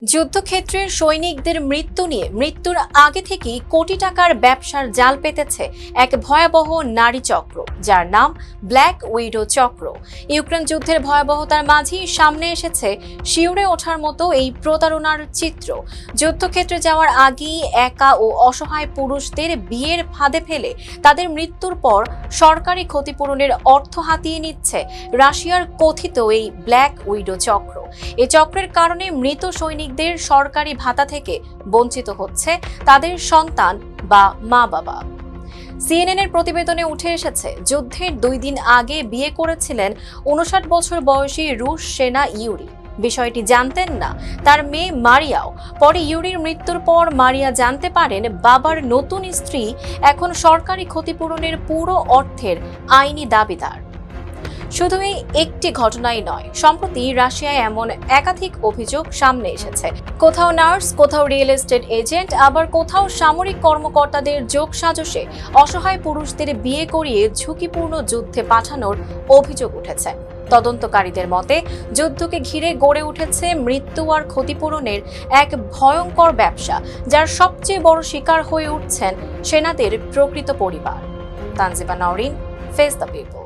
যুদ্ধক্ষেত্রে সৈনিকদের মৃত্যু নিয়ে মৃত্যুর আগে থেকেই কোটি টাকার ব্যবসার জাল পেতেছে এক ভয়াবহ নারী চক্র, যার নাম ব্ল্যাক উইডো চক্র। ইউক্রেন যুদ্ধের ভয়াবহতার মাঝেই সামনে এসেছে শিউরে ওঠার মতো এই প্রতারণার চিত্র। যুদ্ধক্ষেত্রে যাওয়ার আগেই একা ও অসহায় পুরুষদের বিয়ের ফাঁদে ফেলে তাদের মৃত্যুর পর সরকারি ক্ষতিপূরণের অর্থ হাতিয়ে নিচ্ছে রাশিয়ার কথিত এই ব্ল্যাক উইডো চক্র। এই চক্রের কারণে মৃত সৈনিকদের সরকারি ভাতা থেকে বঞ্চিত হচ্ছে তাদের সন্তান বা মা বাবা। সিএনএন এর প্রতিবেদনে উঠে এসেছে, যুদ্ধের 2 দিন আগে বিয়ে করেছিলেন 59 বছর বয়সী রুশ সেনা ইউরি। বিষয়টি জানতেন না তার মেয়ে মারিয়াও। পরে ইউরির মৃত্যুর পর মারিয়া জানতে পারেন বাবার নতুন স্ত্রী এখন সরকারি ক্ষতিপূরণের পুরো অর্থের আইনি দাবিদার। শুধু এই একটি ঘটনাই নয়, সম্প্রতি রাশিয়ায় এমন একাধিক অভিযোগ সামনে এসেছে। কোথাও নার্স, কোথাও রিয়েল এস্টেট এজেন্ট, আবার কোথাও সামরিক কর্মকর্তাদের যোগসাজশে অসহায় পুরুষদের বিয়ে করিয়ে ঝুঁকিপূর্ণ যুদ্ধে পাঠানোর অভিযোগ উঠেছে। তদন্তকারীদের মতে, যুদ্ধকে ঘিরে গড়ে উঠেছে মৃত্যু আর ক্ষতিপূরণের এক ভয়ঙ্কর ব্যবসা, যার সবচেয়ে বড় শিকার হয়ে উঠছেন সেনাদের প্রকৃত পরিবার। Tanjiba Nowrin, face the people.